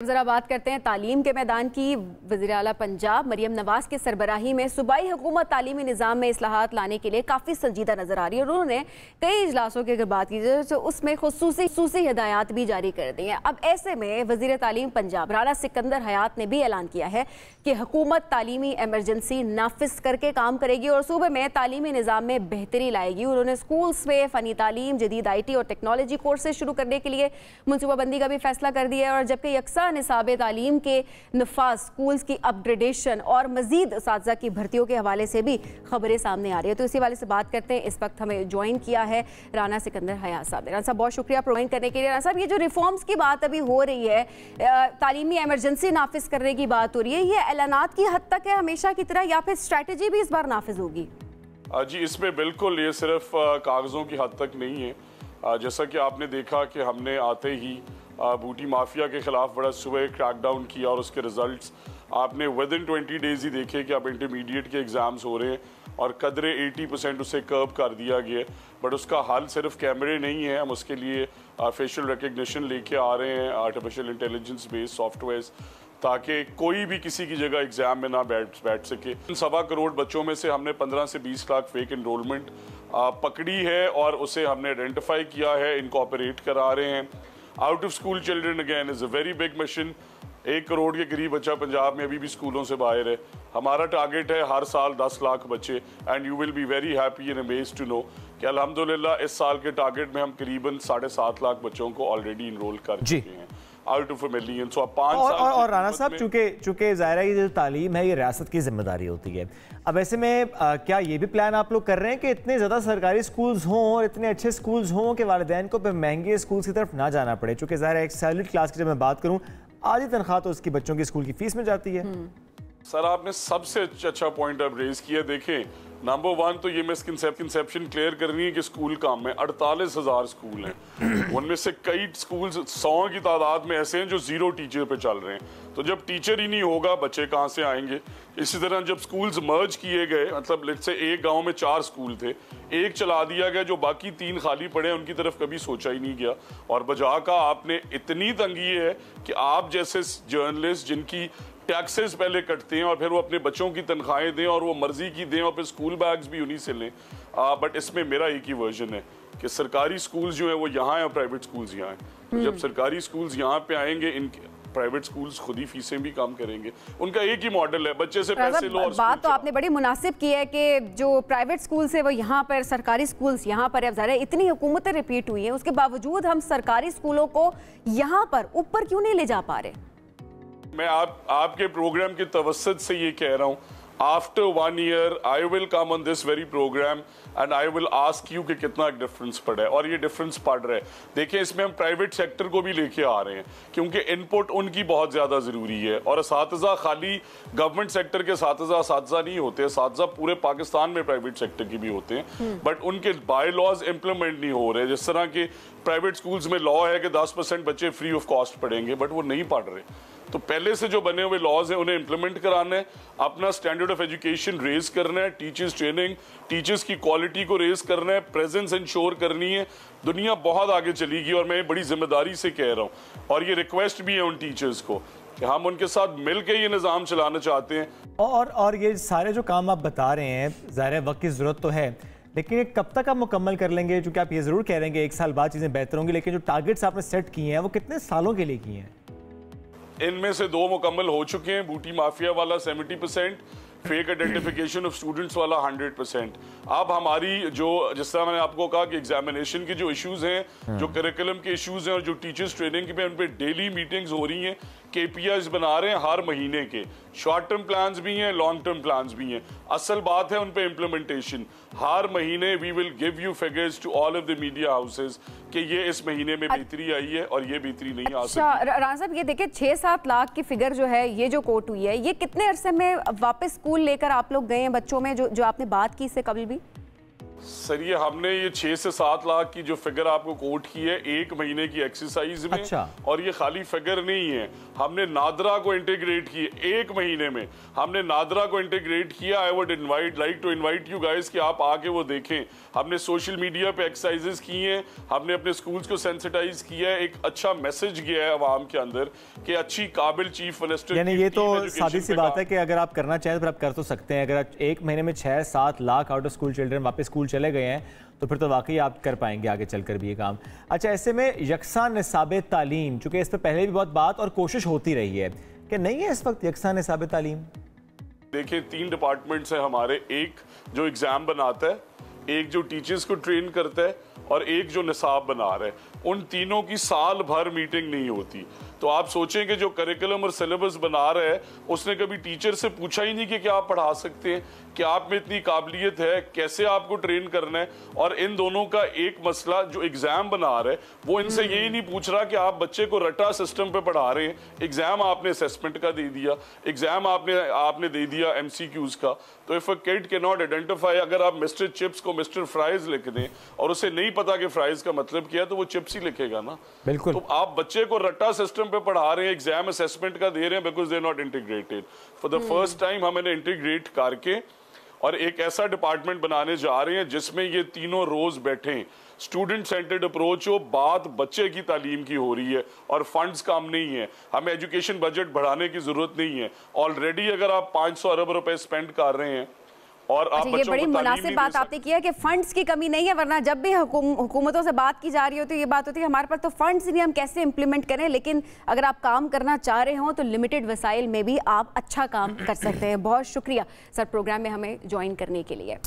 ज़रा बात करते हैं तालीम के मैदान की। वज़ीर आला पंजाब मरियम नवाज के सरबराही में सूबाई हुकूमत तालीमी निज़ाम में इस्लाहात लाने के लिए काफ़ी संजीदा नज़र आ रही है और उन्होंने कई इजलासों की अगर बात की जाए तो उसमें खुसूसी हिदायत भी जारी कर दी हैं। अब ऐसे में वज़ीर तालीम पंजाब राना सिकंदर हयात ने भी ऐलान किया है कि हुकूमत तालीमी एमरजेंसी नाफिज करके काम करेगी और सूबे में तालीमी निज़ाम में बेहतरी लाएगी। उन्होंने स्कूल्स में फ़नी तालीम, जदीद IT और टेक्नोलॉजी कोर्सेज शुरू करने के लिए मनसूबाबंदी का भी फैसला कर दिया है और जबकि यकसा निसाब तालीम के नफाज, स्कूल्स की अपग्रेडेशन और मजीद असातिज़ा की भर्तियों के हवाले से भी खबरें सामने आ रही है। तो इसी वाले से बात करते हैं। इस वक्त हमें ज्वाइन किया है राना सिकंदर हयात साहब। राना साहब बहुत शुक्रिया ज्वाइन करने के लिए। राना साहब, ये जो रिफॉर्म्स की बात अभी हो रही है, तालीमी एमरजेंसी नाफिज करने की बात हो रही है, ये ऐलानात की हद तक है हमेशा की तरह या फिर स्ट्रैटेजी भी इस बार नाफिज होगी? जी, इसमें बिल्कुल ये सिर्फ कागज़ों की हद तक नहीं है। जैसा कि आपने देखा कि हमने आते ही बूटी माफिया के खिलाफ बड़ा सुबह क्रैकडाउन किया और उसके रिजल्ट्स आपने विद इन 20 डेज़ ही देखे कि अब इंटरमीडिएट के एग्ज़ाम्स हो रहे हैं और कदरे 80% उसे कर्व कर दिया गया है। बट उसका हल सिर्फ कैमरे नहीं है, हम उसके लिए फेशियल रिकग्निशन लेके आ रहे हैं, आर्टिफिशियल इंटेलिजेंस बेस्ड सॉफ्टवेयर्स, ताकि कोई भी किसी की जगह एग्ज़ाम में ना बैठ सके। 1.25 करोड़ बच्चों में से हमने 15 से 20 लाख फेक इनरोलमेंट पकड़ी है और उसे हमने आइडेंटिफाई किया है, इनकॉपरेट करा रहे हैं। Out of school children again is a very big mission. 1 crore के करीब बच्चा पंजाब में अभी भी स्कूलों से बाहर है। हमारा टारगेट है हर साल 10 लाख बच्चे, and you will be very happy and amazed to know कि अल्हम्दुलिल्लाह इस साल के टारगेट में हम करीबन 7.5 लाख बच्चों को ऑलरेडी इनरोल कर चुके हैं आउट ऑफ 1 मिलियन। सो 5 साल और राना साहब, चूंकि ज़ाहिर है ये जो तालीम है ये रियासत की जिम्मेदारी होती है। अब ऐसे में क्या ये भी प्लान आप लोग कर रहे हैं कि इतने ज़्यादा सरकारी स्कूल्स हों और इतने अच्छे स्कूल्स हों कि वालिदैन को महंगे स्कूल्स की तरफ ना जाना पड़े? चूँकि ज़ाहिर है एक सैलरी क्लास की जब मैं बात करूँ, आधी तनख्वाह तो उसकी बच्चों की स्कूल की फीस में जाती है। सर, आपने सबसे अच्छा पॉइंट अब रेज किया। देखें, नंबर 1 तो ये मिसकंसेप्शन क्लियर करनी है कि स्कूल काम में 48,000 स्कूल हैं, उनमें से कई स्कूल 100 की तादाद में ऐसे हैं जो 0 टीचर पे चल रहे हैं। तो जब टीचर ही नहीं होगा, बच्चे कहाँ से आएंगे? इसी तरह जब स्कूल्स मर्ज किए गए, मतलब लेट्स से एक गांव में 4 स्कूल थे, एक चला दिया गया, जो बाकी 3 खाली पड़े उनकी तरफ कभी सोचा ही नहीं गया। और बजा का आपने इतनी तंगी है कि आप जैसे जर्नलिस्ट जिनकी टैक्सेस पहले कटते हैं और फिर वो अपने बच्चों की तनख्वाहें दें और वो मर्जी की दें और फिर स्कूल बैग्स भी उन्हीं से लें। बट इसमें मेरा एक ही वर्जन है कि सरकारी स्कूल्स जो है वो यहाँ हैं और प्राइवेट स्कूल्स यहाँ हैं। तो जब सरकारी स्कूल्स यहाँ पे आएंगे, इन प्राइवेट स्कूल्स खुद ही फीसें भी कम करेंगे। उनका एक ही मॉडल है, बच्चे से पैसे लो और बात तो आपने बड़ी मुनासिब की है कि जो प्राइवेट स्कूल्स है वो यहाँ पर, सरकारी स्कूल्स यहाँ पर। अब ज़ाहिर है इतनी हुकूमतें रिपीट हुई हैं, उसके बावजूद हम सरकारी स्कूलों को यहाँ पर ऊपर क्यों नहीं ले जा पा रहे? मैं आपके प्रोग्राम के तवस्सुत से ये कह रहा हूँ, after 1 year I will come on this very programme and I will ask you कि कितना डिफरेंस पड़ा है। और ये डिफरेंस पड़ रहा है। देखिए, इसमें हम प्राइवेट सेक्टर को भी लेके आ रहे हैं क्योंकि इनपुट उनकी बहुत ज़्यादा ज़रूरी है। और असातिज़ा खाली गवर्नमेंट सेक्टर के असातिज़ा नहीं होते, असातिज़ा पूरे पाकिस्तान में प्राइवेट सेक्टर की भी होते हैं, बट उनके बाय लॉज इम्प्लीमेंट नहीं हो रहे। जिस तरह के प्राइवेट स्कूल्स में लॉ है कि 10% बच्चे फ्री ऑफ कॉस्ट पढ़ेंगे, बट वो नहीं पढ़ रहे। तो पहले से जो बने हुए लॉज हैं उन्हें इम्प्लीमेंट कराना है, अपना स्टैंडर्ड ऑफ एजुकेशन रेज करना है, टीचर्स ट्रेनिंग, टीचर्स की क्वालिटी को रेज करना है, प्रेजेंस इंश्योर करनी है। दुनिया बहुत आगे चलेगी और मैं बड़ी जिम्मेदारी से कह रहा हूँ और ये रिक्वेस्ट भी है उन टीचर्स को कि हम उनके साथ मिल के ये निज़ाम चलाना चाहते हैं। और ये सारे जो काम आप बता रहे हैं, ज़ाहिर है वक्त की ज़रूरत तो है, लेकिन कब तक आप मुकम्मल कर लेंगे? चूँकि आप ये ज़रूर कह रहे हैं कि 1 साल बाद चीज़ें बेहतर होंगी, लेकिन जो टारगेट्स आपने सेट किए हैं वो कितने सालों के लिए किए हैं? इनमें से 2 मुकम्मल हो चुके हैं। बूटी माफिया वाला 70%, फेक आइडेंटिफिकेशन ऑफ स्टूडेंट्स वाला 100%। अब हमारी जो, जिस तरह मैंने आपको कहा कि एग्जामिनेशन के जो इश्यूज हैं, जो करिकुलम के इश्यूज हैं और जो टीचर्स ट्रेनिंग पे उन पे डेली मीटिंग्स हो रही हैं, KPIs बना रहे हैं हर महीने के। शॉर्ट टर्म प्लान्स भी हैं, लॉन्ग टर्म प्लान्स भी हैं। असल बात है उन पे इम्प्लीमेंटेशन। हर महीने we will give you figures to all of the media houses कि ये इस महीने में बेहतरी आई है और ये बेहतरी नहीं आ सकती। राना साहब, ये देखिए 6-7 लाख की फिगर जो है, ये जो कोट हुई है, ये कितने अरसे में वापस स्कूल लेकर आप लोग गए हैं बच्चों में, जो आपने बात की इससे कभी भी? सर ये हमने ये 6 से 7 लाख की जो फिगर आपको कोट की है 1 महीने की एक्सरसाइज में। अच्छा। और ये खाली फिगर नहीं है, हमने नादरा को इंटीग्रेट किए 1 महीने में, हमने नादरा को इंटीग्रेट किया। I would like to invite you guys कि आप आके वो देखें। हमने सोशल मीडिया पे एक्सरसाइजेस की हैं, हमने अपने स्कूल्स को सेंसिटाइज किया है, एक अच्छा मैसेज गया है अवाम के अंदर कि अच्छी काबिल चीफ मिनिस्टर। यानी ये तो सादी सी बात है कि अगर आप करना चाहें तो फिर आप कर तो सकते हैं। अगर 1 महीने में 6-7 lakh out of school children वापस स्कूल चले गए हैं तो फिर तो वाकई आप कर पाएंगे आगे चलकर भी ये काम। अच्छा, ऐसे में यकसा निसाब तालीम, चूंकि इस पर पहले भी बहुत बात और कोशिश होती रही है कि नहीं है इस वक्त यकसा निसाब तालीम? देखिए 3 डिपार्टमेंट्स हैं हमारे, एक जो एग्जाम बनाता है, एक जो टीचर्स को ट्रेन करता है और एक जो निसाब बना रहा है। उन तीनों की साल भर मीटिंग नहीं होती। तो आप सोचें कि जो करिकुलम और सिलेबस बना रहा है उसने कभी टीचर से पूछा ही नहीं कि क्या आप पढ़ा सकते हैं, कि आप में इतनी काबिलियत है, कैसे आपको ट्रेन करना है। और इन दोनों का एक मसला जो एग्जाम बना रहा है वो इनसे यही नहीं पूछ रहा कि आप बच्चे को रटा सिस्टम पे पढ़ा रहे हैं। एग्जाम आपने असेसमेंट का दे दिया, एग्जाम आपने दे दिया MCQs का। तो if a kid can not identify, अगर आप मिस्टर चिप्स को मिस्टर फ्राइज लिख दें और उसे नहीं पता कि फ्राइज का मतलब क्या है तो वो चिप्स ही लिखेगा ना। बिल्कुल। तो आप बच्चे को रट्टा सिस्टम पे पढ़ा रहे हैं, एग्जाम असेसमेंट का दे रहे हैं, because they are not integrated. For the first time हम इन्हें इंटीग्रेट करके और एक ऐसा डिपार्टमेंट बनाने जा रहे हैं जिसमें ये तीनों रोज बैठे, स्टूडेंट सेंटर्ड अप्रोच हो, बात बच्चे की तालीम की हो रही है और फंड्स कम नहीं है। हमें एजुकेशन बजट बढ़ाने की जरूरत नहीं है। ऑलरेडी अगर आप 500 अरब रुपए स्पेंड कर रहे हैं और आप ये बड़ी मुनासिब बात आपने किया कि फंड्स की कमी नहीं है, वरना जब भी हुकूमतों से बात की जा रही होती है ये बात होती है हमारे पास तो फंड्स नहीं, हम कैसे इंप्लीमेंट करें। लेकिन अगर आप काम करना चाह रहे हो तो लिमिटेड वसाइल में भी आप अच्छा काम कर सकते हैं। बहुत शुक्रिया सर प्रोग्राम में हमें ज्वाइन करने के लिए।